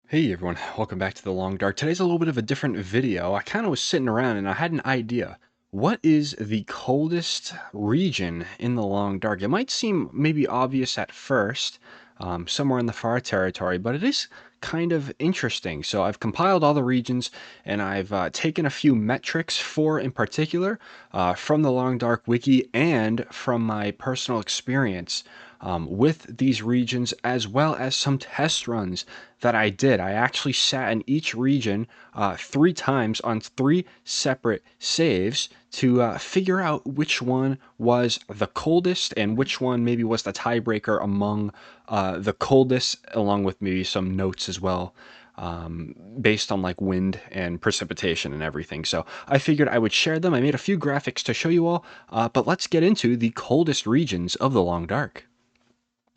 Hey everyone, welcome back to the Long Dark. Today's a little bit of a different video. I kind of was sitting around and I had an idea. What is the coldest region in the Long Dark? It might seem maybe obvious at first, somewhere in the far territory, but it is kind of interesting. So I've compiled all the regions and I've taken a few metrics for in particular from the Long Dark Wiki and from my personal experience with these regions, as well as some test runs that I did. I actually sat in each region 3 times on 3 separate saves to figure out which one was the coldest and which one maybe was the tiebreaker among the coldest, along with maybe some notes as well. Based on like wind and precipitation and everything. So I figured I would share them. I made a few graphics to show you all, but let's get into the coldest regions of the Long Dark.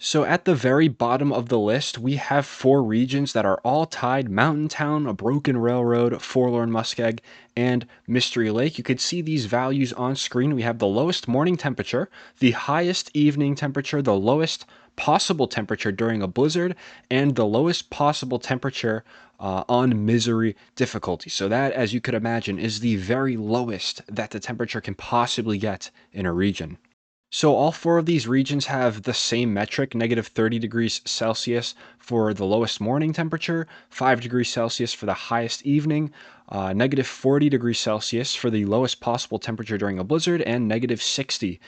So at the very bottom of the list, we have 4 regions that are all tied: Mountain Town, a Broken Railroad, Forlorn Muskeg, and Mystery Lake. You could see these values on screen. We have the lowest morning temperature, the highest evening temperature, the lowest possible temperature during a blizzard, and the lowest possible temperature on misery difficulty. So that, as you could imagine, is the very lowest that the temperature can possibly get in a region. So all 4 of these regions have the same metric: negative 30 degrees Celsius for the lowest morning temperature, 5 degrees Celsius for the highest evening, negative 40 degrees Celsius for the lowest possible temperature during a blizzard, and negative 60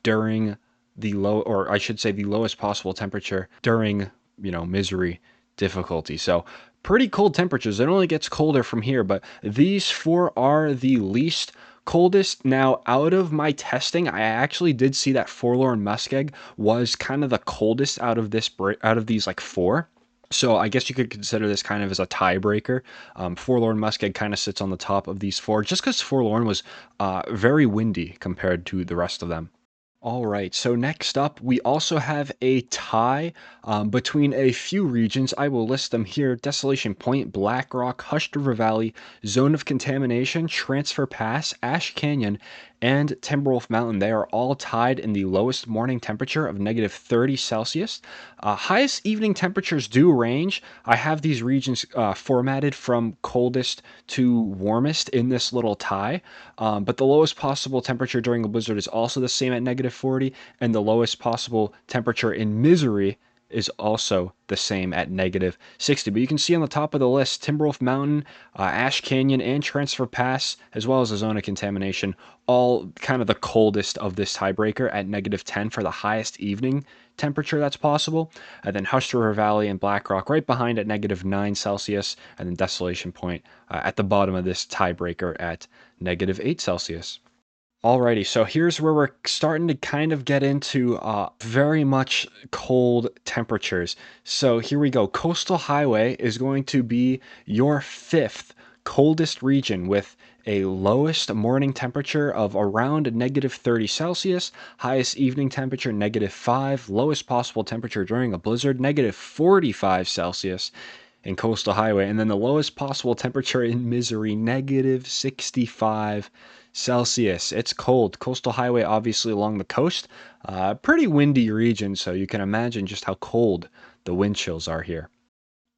during the low, or I should say the lowest possible temperature during, misery difficulty. So pretty cold temperatures. It only gets colder from here, but these 4 are the least coldest. Now, out of my testing, I actually did see that Forlorn Muskeg was kind of the coldest out of these like 4. So I guess you could consider this kind of as a tiebreaker. Forlorn Muskeg kind of sits on the top of these 4, just because Forlorn was very windy compared to the rest of them. All right, so next up, we also have a tie between a few regions. I will list them here: Desolation Point, Black Rock, Hushed River Valley, Zone of Contamination, Transfer Pass, Ash Canyon, and Timberwolf Mountain. They are all tied in the lowest morning temperature of negative 30 Celsius. Highest evening temperatures do range. I have these regions formatted from coldest to warmest in this little tie, but the lowest possible temperature during a blizzard is also the same at negative 40, and the lowest possible temperature in misery is also the same at negative 60. But you can see on the top of the list, Timberwolf Mountain, Ash Canyon, and Transfer Pass, as well as the Zone of Contamination, all kind of the coldest of this tiebreaker at negative 10 for the highest evening temperature that's possible. And then Hushed River Valley and Black Rock right behind at negative 9 Celsius, and then Desolation Point at the bottom of this tiebreaker at negative 8 Celsius. Alrighty, so here's where we're starting to kind of get into very much cold temperatures. So here we go. Coastal Highway is going to be your 5th coldest region, with a lowest morning temperature of around negative 30 Celsius, highest evening temperature negative 5, lowest possible temperature during a blizzard negative 45 Celsius in Coastal Highway, and then the lowest possible temperature in misery negative 65 Celsius. It's cold. Coastal Highway, obviously along the coast, pretty windy region, so you can imagine just how cold the wind chills are here.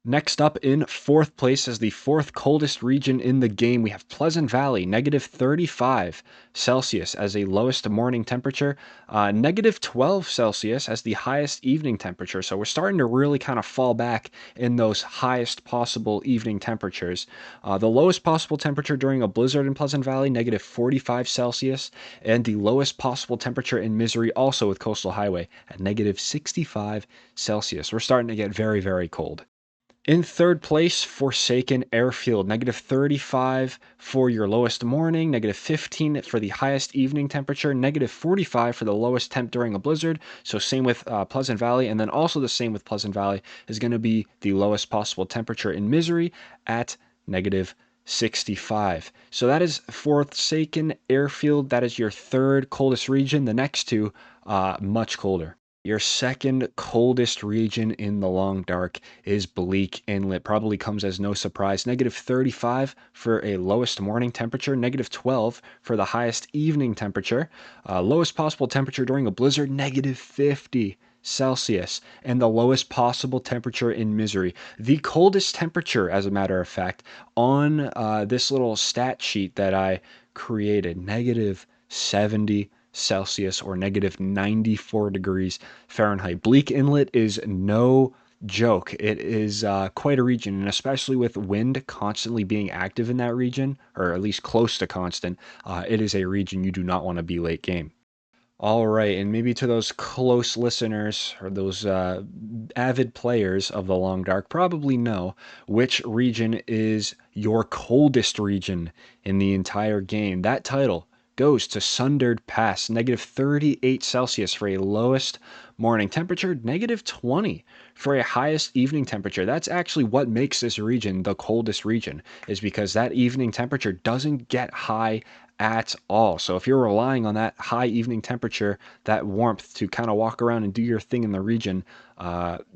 Next up, in 4th place as the 4th coldest region in the game, we have Pleasant Valley, negative 35 Celsius as a lowest morning temperature, negative 12 Celsius as the highest evening temperature. So we're starting to really kind of fall back in those highest possible evening temperatures. The lowest possible temperature during a blizzard in Pleasant Valley, negative 45 Celsius, and the lowest possible temperature in misery, also with Coastal Highway, at negative 65 Celsius. We're starting to get very, very cold. In 3rd place, Forsaken Airfield, negative 35 for your lowest morning, negative 15 for the highest evening temperature, negative 45 for the lowest temp during a blizzard. So same with Pleasant Valley, and then also the same with Pleasant Valley is going to be the lowest possible temperature in misery at negative 65. So that is Forsaken Airfield. That is your 3rd coldest region. The next 2, much colder. Your 2nd coldest region in the Long Dark is Bleak Inlet. Probably comes as no surprise. Negative 35 for a lowest morning temperature, negative 12 for the highest evening temperature. Lowest possible temperature during a blizzard, negative 50 Celsius, and the lowest possible temperature in Misery. The coldest temperature, as a matter of fact, on this little stat sheet that I created, negative 70 Celsius or negative 94 degrees Fahrenheit. Bleak Inlet is no joke. It is quite a region, and especially with wind constantly being active in that region, or at least close to constant, it is a region you do not want to be late game. All right, and maybe to those close listeners or those avid players of the Long Dark probably know which region is your coldest region in the entire game. That title goes to Sundered Pass, negative 38 Celsius for a lowest morning temperature, negative 20 for a highest evening temperature. That's actually what makes this region the coldest region, is because that evening temperature doesn't get high at all. So if you're relying on that high evening temperature, that warmth to kind of walk around and do your thing in the region,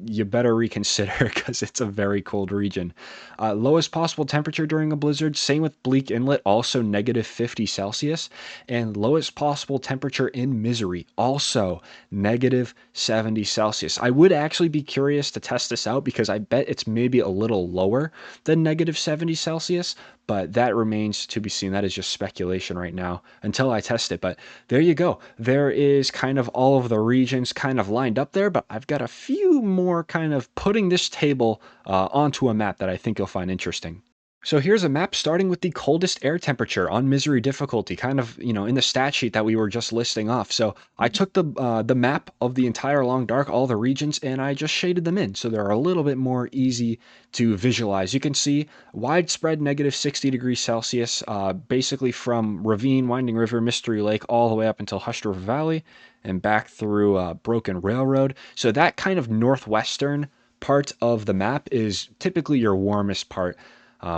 you better reconsider because it's a very cold region. Lowest possible temperature during a blizzard, same with Bleak Inlet, also negative 50 Celsius. And lowest possible temperature in Misery, also negative 70 Celsius. I would actually be curious to test this out because I bet it's maybe a little lower than negative 70 Celsius, but that remains to be seen. That is just speculation right now until I test it. But there you go. There is kind of all of the regions kind of lined up there, but I've got a few more kind of putting this table onto a map that I think you'll find interesting. So here's a map starting with the coldest air temperature on Misery difficulty, kind of, in the stat sheet that we were just listing off. So I took the map of the entire Long Dark, all the regions, and I just shaded them in so they're a little bit more easy to visualize. You can see widespread negative 60 degrees Celsius, basically from Ravine, Winding River, Mystery Lake, all the way up until Hushed River Valley and back through Broken Railroad. So that kind of northwestern part of the map is typically your warmest part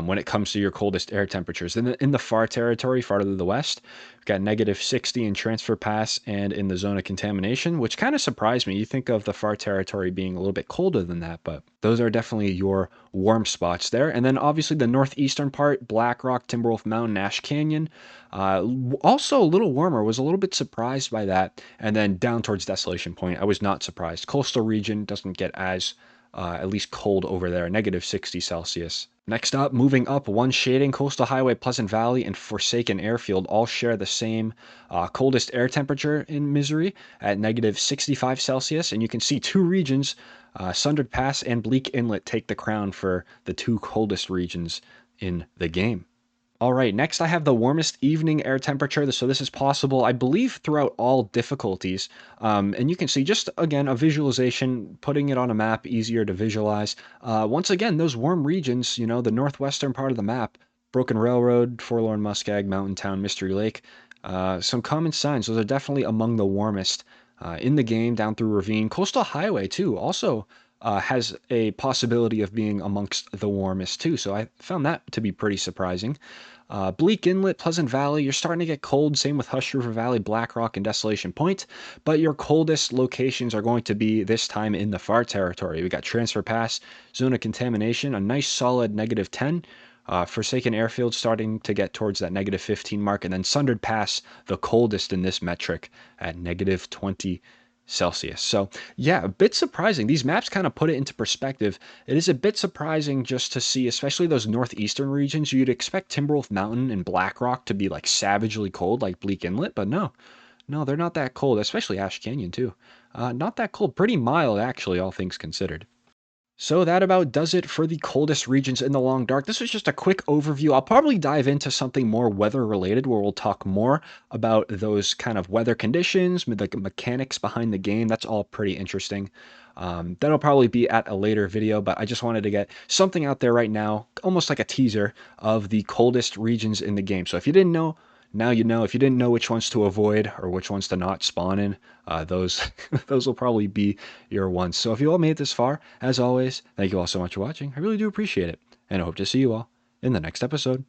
when it comes to your coldest air temperatures. In the far territory, farther to the west, we've got negative 60 in Transfer Pass and in the zone of contamination, which kind of surprised me. You think of the far territory being a little bit colder than that, but those are definitely your warm spots there. And then obviously the northeastern part, Black Rock, Timberwolf Mountain, Ash Canyon, also a little warmer. Was a little bit surprised by that. And then down towards Desolation Point, I was not surprised. Coastal region doesn't get as at least cold over there, negative 60 Celsius. Next up, moving up one shading, Coastal Highway, Pleasant Valley, and Forsaken Airfield all share the same coldest air temperature in Misery at negative 65 Celsius. And you can see two regions, Sundered Pass and Bleak Inlet, take the crown for the two coldest regions in the game. All right, next I have the warmest evening air temperature. So this is possible, I believe, throughout all difficulties. And you can see just, again, a visualization, putting it on a map, easier to visualize. Once again, those warm regions, the northwestern part of the map, Broken Railroad, Forlorn Muskeg, Mountain Town, Mystery Lake, some common signs. Those are definitely among the warmest in the game, down through Ravine. Coastal Highway, too, also has a possibility of being amongst the warmest too. So I found that to be pretty surprising. Bleak Inlet, Pleasant Valley, you're starting to get cold. Same with Hush River Valley, Black Rock, and Desolation Point. But your coldest locations are going to be this time in the far territory. We got Transfer Pass, Zone of Contamination, a nice solid negative 10. Forsaken Airfield starting to get towards that negative 15 mark. And then Sundered Pass, the coldest in this metric at negative 20 Celsius. So yeah, a bit surprising. These maps kind of put it into perspective. It is a bit surprising just to see, especially those northeastern regions. You'd expect Timberwolf Mountain and Black Rock to be like savagely cold, like Bleak Inlet, but no, they're not that cold. Especially Ash Canyon too. Not that cold. Pretty mild, actually, all things considered. So that about does it for the coldest regions in the Long Dark. This was just a quick overview. I'll probably dive into something more weather related where we'll talk more about those kind of weather conditions, the mechanics behind the game. That's all pretty interesting. That'll probably be at a later video, but I just wanted to get something out there right now, almost like a teaser of the coldest regions in the game. So if you didn't know, now you know. If you didn't know which ones to avoid or which ones to not spawn in, those those will probably be your ones. So if you all made it this far, as always, thank you all so much for watching. I really do appreciate it, and I hope to see you all in the next episode.